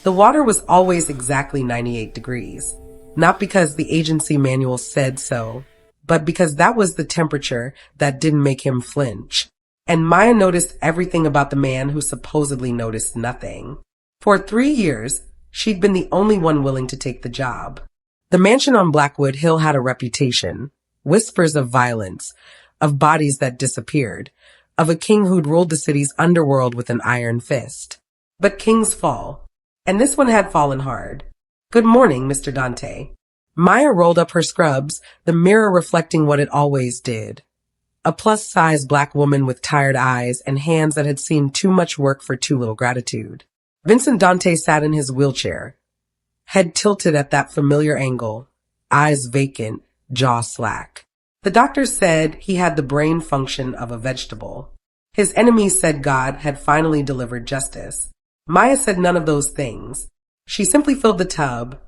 The water was always exactly 98 degrees. Not because the agency manual said so, but because that was the temperature that didn't make him flinch. And Maya noticed everything about the man who supposedly noticed nothing. For 3 years, she'd been the only one willing to take the job. The mansion on Blackwood Hill had a reputation. Whispers of violence, of bodies that disappeared, of a king who'd ruled the city's underworld with an iron fist. But kings fall. And this one had fallen hard. Good morning, Mr. Dante. Maya rolled up her scrubs, the mirror reflecting what it always did. A plus-size black woman with tired eyes and hands that had seen too much work for too little gratitude. Vincent Dante sat in his wheelchair, head tilted at that familiar angle, eyes vacant, jaw slack. The doctors said he had the brain function of a vegetable. His enemies said God had finally delivered justice. Maya said none of those things. She simply filled the tub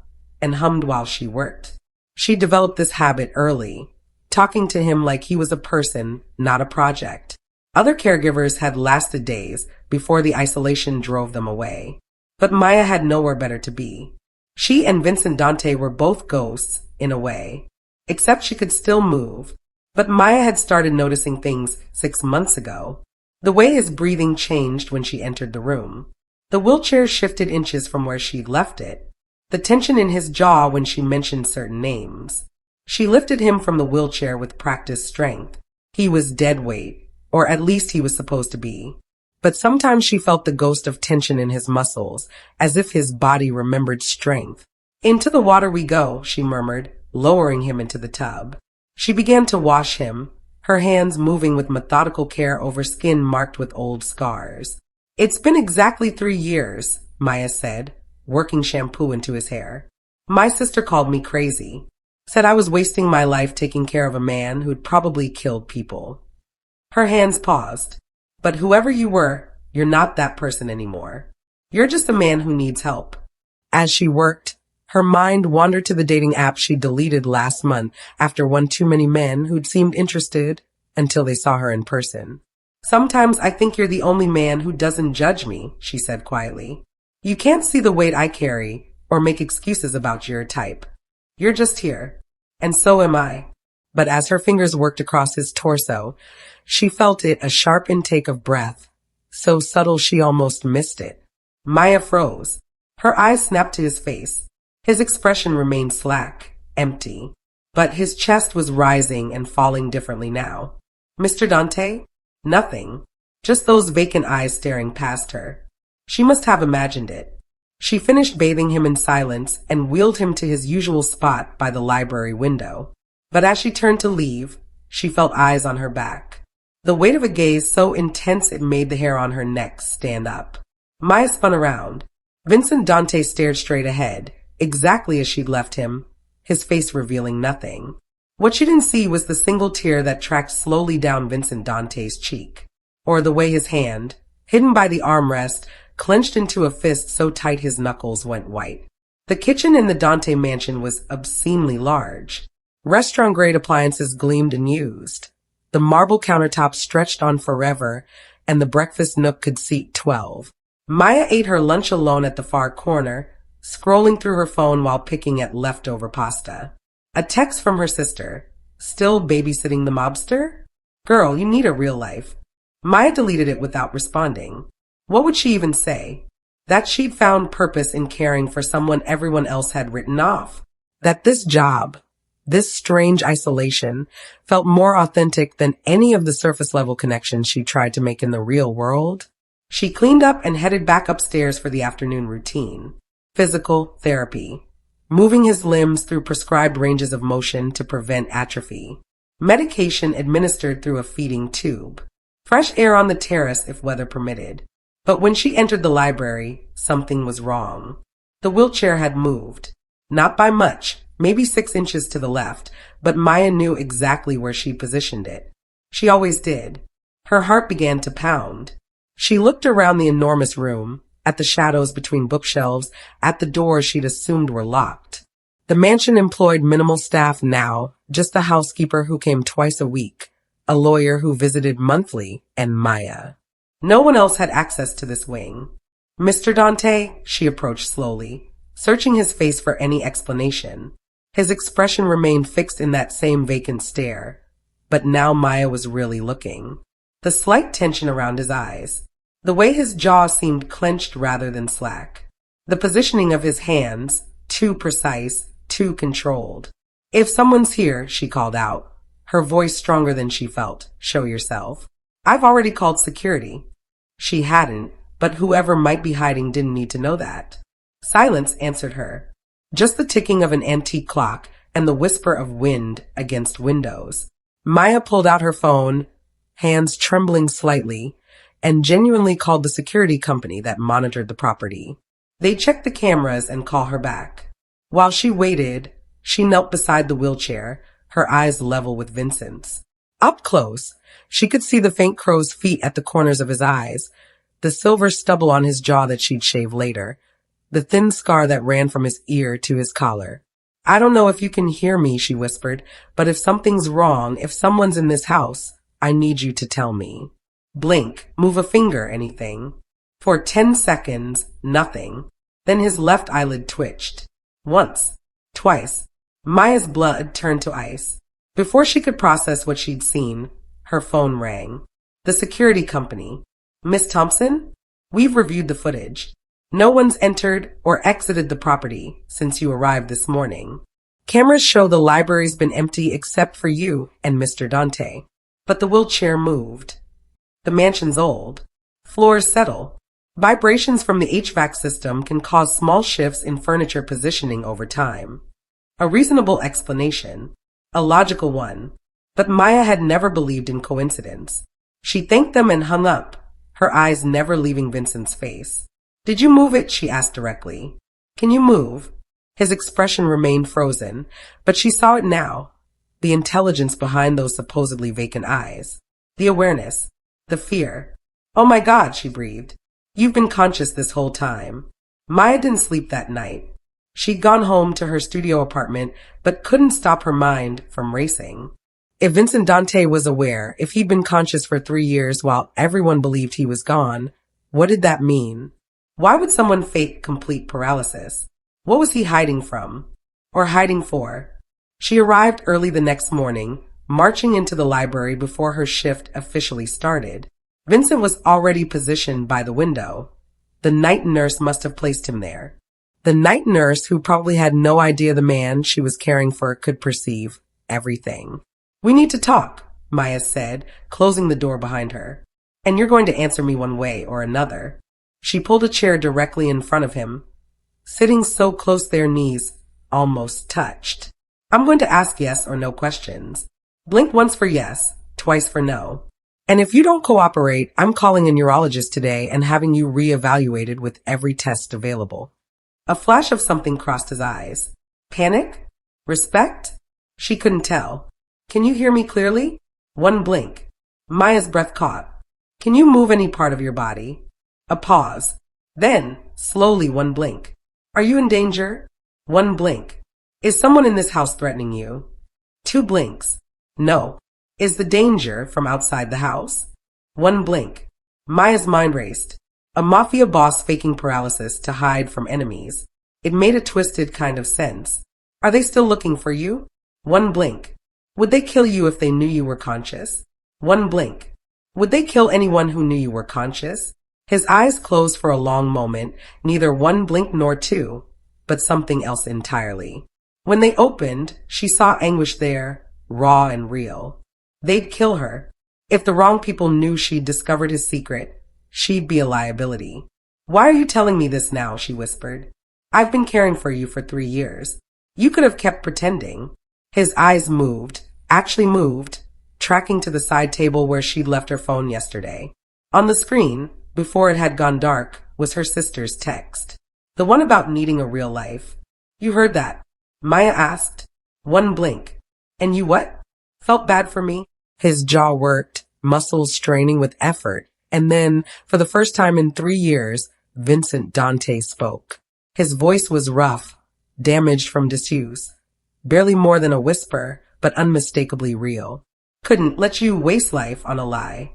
and hummed while she worked. She developed this habit early, talking to him like he was a person, not a project. Other caregivers had lasted days before the isolation drove them away. But Maya had nowhere better to be. She and Vincent Dante were both ghosts, in a way. Except she could still move. But Maya had started noticing things 6 months ago. The way his breathing changed when she entered the room. The wheelchair shifted inches from where she'd left it. The tension in his jaw when she mentioned certain names. She lifted him from the wheelchair with practiced strength. He was dead weight, or at least he was supposed to be. But sometimes she felt the ghost of tension in his muscles, as if his body remembered strength. Into the water we go, she murmured, lowering him into the tub. She began to wash him, her hands moving with methodical care over skin marked with old scars. It's been exactly 3 years, Maya said, working shampoo into his hair. My sister called me crazy. Said I was wasting my life taking care of a man who'd probably killed people. Her hands paused. But whoever you were, you're not that person anymore. You're just a man who needs help. As she worked, her mind wandered to the dating app she deleted last month after one too many men who'd seemed interested until they saw her in person. Sometimes I think you're the only man who doesn't judge me, she said quietly. You can't see the weight I carry or make excuses about your type. You're just here. And so am I. But as her fingers worked across his torso, she felt it, a sharp intake of breath, so subtle she almost missed it. Maya froze. Her eyes snapped to his face. His expression remained slack, empty. But his chest was rising and falling differently now. Mr. Dante? Nothing. Just those vacant eyes staring past her. She must have imagined it. She finished bathing him in silence and wheeled him to his usual spot by the library window. But as she turned to leave, she felt eyes on her back. The weight of a gaze so intense it made the hair on her neck stand up. Maya spun around. Vincent Dante stared straight ahead, exactly as she'd left him, his face revealing nothing. What she didn't see was the single tear that tracked slowly down Vincent Dante's cheek, or the way his hand, hidden by the armrest, clenched into a fist so tight his knuckles went white. The kitchen in the Dante mansion was obscenely large. Restaurant-grade appliances gleamed and used. The marble countertops stretched on forever, and the breakfast nook could seat 12. Maya ate her lunch alone at the far corner, scrolling through her phone while picking at leftover pasta. A text from her sister. Still babysitting the mobster? Girl, you need a real life. Maya deleted it without responding. What would she even say? That she'd found purpose in caring for someone everyone else had written off. That this job, this strange isolation, felt more authentic than any of the surface-level connections she tried to make in the real world. She cleaned up and headed back upstairs for the afternoon routine. Physical therapy. Moving his limbs through prescribed ranges of motion to prevent atrophy. Medication administered through a feeding tube. Fresh air on the terrace if weather permitted. But when she entered the library, something was wrong. The wheelchair had moved. Not by much, maybe 6 inches to the left, but Maya knew exactly where she positioned it. She always did. Her heart began to pound. She looked around the enormous room, at the shadows between bookshelves, at the doors she'd assumed were locked. The mansion employed minimal staff now, just a housekeeper who came twice a week, a lawyer who visited monthly, and Maya. No one else had access to this wing. Mr. Dante, she approached slowly, searching his face for any explanation. His expression remained fixed in that same vacant stare. But now Maya was really looking. The slight tension around his eyes. The way his jaw seemed clenched rather than slack. The positioning of his hands, too precise, too controlled. If someone's here, she called out, her voice stronger than she felt. Show yourself. I've already called security. She hadn't, but whoever might be hiding didn't need to know that. Silence answered her. Just the ticking of an antique clock and the whisper of wind against windows. Maya pulled out her phone, hands trembling slightly, and genuinely called the security company that monitored the property. They checked the cameras and called her back. While she waited, she knelt beside the wheelchair, her eyes level with Vincent's. Up close, she could see the faint crow's feet at the corners of his eyes, the silver stubble on his jaw that she'd shave later, the thin scar that ran from his ear to his collar. I don't know if you can hear me, she whispered, but if something's wrong, if someone's in this house, I need you to tell me. Blink, move a finger, anything. For 10 seconds, nothing. Then his left eyelid twitched. Once, twice. Maya's blood turned to ice. Before she could process what she'd seen, her phone rang. The security company. Miss Thompson? We've reviewed the footage. No one's entered or exited the property since you arrived this morning. Cameras show the library's been empty except for you and Mr. Dante. But the wheelchair moved. The mansion's old. Floors settle. Vibrations from the HVAC system can cause small shifts in furniture positioning over time. A reasonable explanation. A logical one. But Maya had never believed in coincidence. She thanked them and hung up, her eyes never leaving Vincent's face. Did you move it? She asked directly. Can you move? His expression remained frozen, but she saw it now. The intelligence behind those supposedly vacant eyes. The awareness. The fear. Oh my God, she breathed. You've been conscious this whole time. Maya didn't sleep that night. She'd gone home to her studio apartment, but couldn't stop her mind from racing. If Vincent Dante was aware, if he'd been conscious for 3 years while everyone believed he was gone, what did that mean? Why would someone fake complete paralysis? What was he hiding from? Or hiding for? She arrived early the next morning, marching into the library before her shift officially started. Vincent was already positioned by the window. The night nurse must have placed him there. The night nurse, who probably had no idea the man she was caring for could perceive everything. We need to talk, Maya said, closing the door behind her. And you're going to answer me one way or another. She pulled a chair directly in front of him, sitting so close their knees almost touched. I'm going to ask yes or no questions. Blink once for yes, twice for no. And if you don't cooperate, I'm calling a neurologist today and having you reevaluated with every test available. A flash of something crossed his eyes. Panic? Respect? She couldn't tell. Can you hear me clearly? One blink. Maya's breath caught. Can you move any part of your body? A pause. Then, slowly, one blink. Are you in danger? One blink. Is someone in this house threatening you? 2 blinks. No. Is the danger from outside the house? One blink. Maya's mind raced. A mafia boss faking paralysis to hide from enemies. It made a twisted kind of sense. Are they still looking for you? One blink. Would they kill you if they knew you were conscious? One blink. Would they kill anyone who knew you were conscious? His eyes closed for a long moment, neither one blink nor 2, but something else entirely. When they opened, she saw anguish there, raw and real. They'd kill her. If the wrong people knew she'd discovered his secret, she'd be a liability. Why are you telling me this now? She whispered. I've been caring for you for 3 years. You could have kept pretending. His eyes moved, actually moved, tracking to the side table where she'd left her phone yesterday. On the screen, before it had gone dark, was her sister's text. The one about needing a real life. You heard that? Maya asked. One blink. And you what? Felt bad for me? His jaw worked, muscles straining with effort. And then, for the first time in 3 years, Vincent Dante spoke. His voice was rough, damaged from disuse. Barely more than a whisper, but unmistakably real. Couldn't let you waste life on a lie.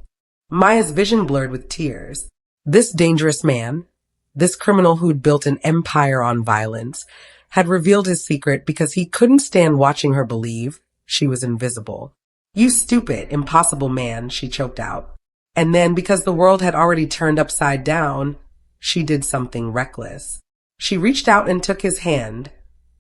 Maya's vision blurred with tears. This dangerous man, This criminal who'd built an empire on violence had revealed his secret because he couldn't stand watching her believe she was invisible. "You stupid, impossible man," she choked out. And then, because the world had already turned upside down, she did something reckless. She reached out and took his hand,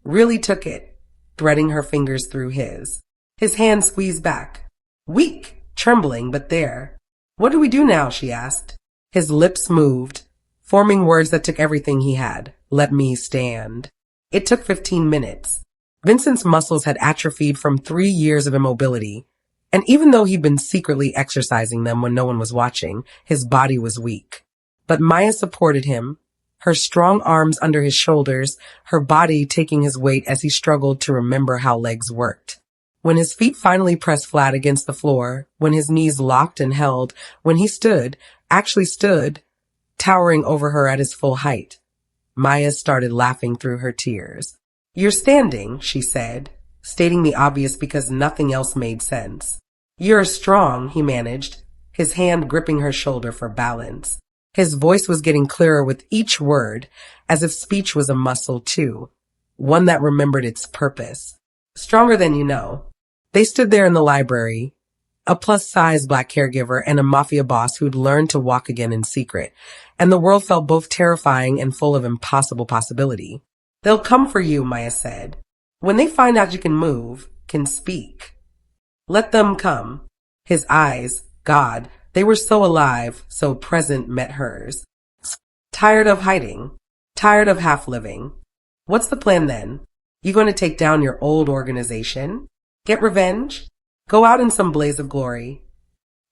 really took it, threading her fingers through his. His hand squeezed back. Weak, trembling, but there. "What do we do now?" she asked. His lips moved, forming words that took everything he had. "Let me stand." It took 15 minutes. Vincent's muscles had atrophied from 3 years of immobility, and even though he'd been secretly exercising them when no one was watching, his body was weak. But Maya supported him, her strong arms under his shoulders, her body taking his weight as he struggled to remember how legs worked. When his feet finally pressed flat against the floor, when his knees locked and held, when he stood, actually stood, towering over her at his full height, Maya started laughing through her tears. "You're standing," she said, stating the obvious because nothing else made sense. "You're strong," he managed, his hand gripping her shoulder for balance. His voice was getting clearer with each word, as if speech was a muscle too, one that remembered its purpose. "Stronger than you know." They stood there in the library, a plus-size black caregiver and a mafia boss who'd learned to walk again in secret, and the world felt both terrifying and full of impossible possibility. "They'll come for you," Maya said. "When they find out you can move, can speak. Let them come." His eyes, God, they were so alive, so present, met hers. "Tired of hiding? Tired of half-living? What's the plan then? You going to take down your old organization? Get revenge? Go out in some blaze of glory?"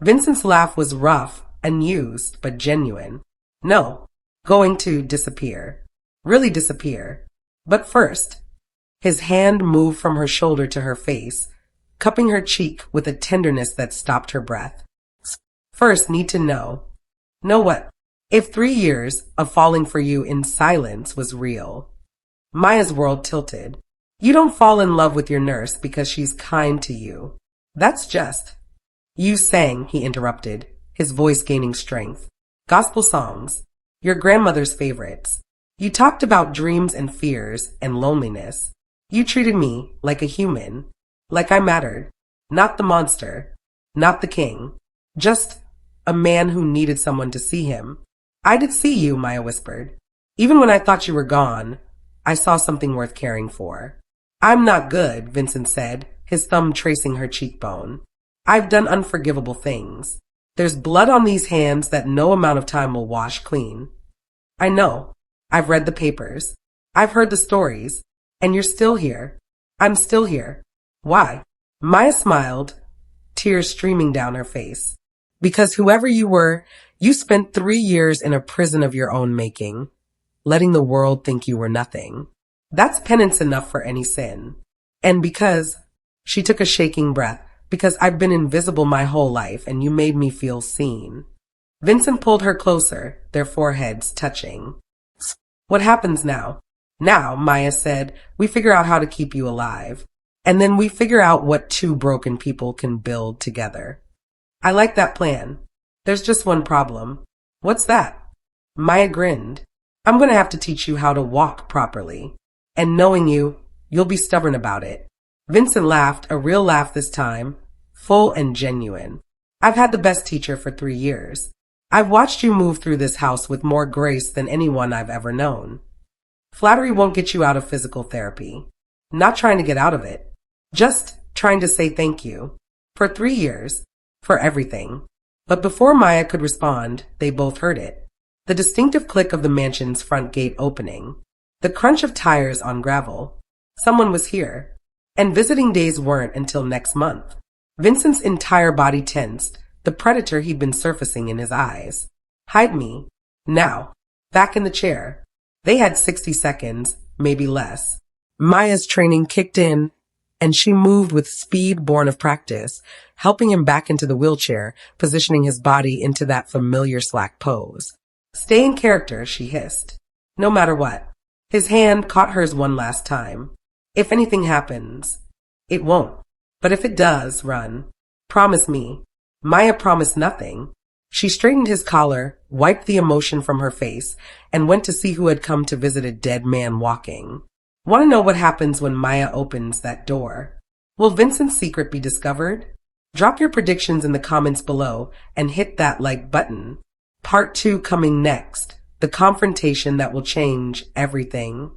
Vincent's laugh was rough, unused, but genuine. "No, going to disappear. Really disappear. But first." His hand moved from her shoulder to her face, cupping her cheek with a tenderness that stopped her breath. "First, need to know." "Know what?" "If 3 years of falling for you in silence was real." Maya's world tilted. "You don't fall in love with your nurse because she's kind to you. That's just." "You sang," he interrupted, his voice gaining strength. "Gospel songs. Your grandmother's favorites. You talked about dreams and fears and loneliness. You treated me like a human, like I mattered. Not the monster, not the king. Just a man who needed someone to see him." "I did see you," Maya whispered. "Even when I thought you were gone, I saw something worth caring for." "I'm not good," Vincent said, his thumb tracing her cheekbone. "I've done unforgivable things. There's blood on these hands that no amount of time will wash clean." "I know. I've read the papers. I've heard the stories. And you're still here. I'm still here. Why?" Maya smiled, tears streaming down her face. "Because whoever you were, you spent 3 years in a prison of your own making, letting the world think you were nothing. That's penance enough for any sin. And because," she took a shaking breath, "because I've been invisible my whole life and you made me feel seen." Vincent pulled her closer, their foreheads touching. "What happens now?" "Now," Maya said, "we figure out how to keep you alive. And then we figure out what 2 broken people can build together." "I like that plan. There's just one problem." "What's that?" Maya grinned. "I'm going to have to teach you how to walk properly. And knowing you, you'll be stubborn about it." Vincent laughed, a real laugh this time, full and genuine. "I've had the best teacher for 3 years. I've watched you move through this house with more grace than anyone I've ever known. Flattery won't get you out of physical therapy. Not trying to get out of it. Just trying to say thank you. For 3 years. For everything." But before Maya could respond, they both heard it. The distinctive click of the mansion's front gate opening. The crunch of tires on gravel. Someone was here. And visiting days weren't until next month. Vincent's entire body tensed, the predator he'd been surfacing in his eyes. "Hide me. Now." Back in the chair. They had 60 seconds, maybe less. Maya's training kicked in, and she moved with speed born of practice, helping him back into the wheelchair, positioning his body into that familiar slack pose. "Stay in character," she hissed. "No matter what." His hand caught hers one last time. "If anything happens." "It won't. But if it does, run. Promise me." Maya promised nothing. She straightened his collar, wiped the emotion from her face, and went to see who had come to visit a dead man walking. Want to know what happens when Maya opens that door? Will Vincent's secret be discovered? Drop your predictions in the comments below and hit that like button. Part 2 coming next. The confrontation that will change everything.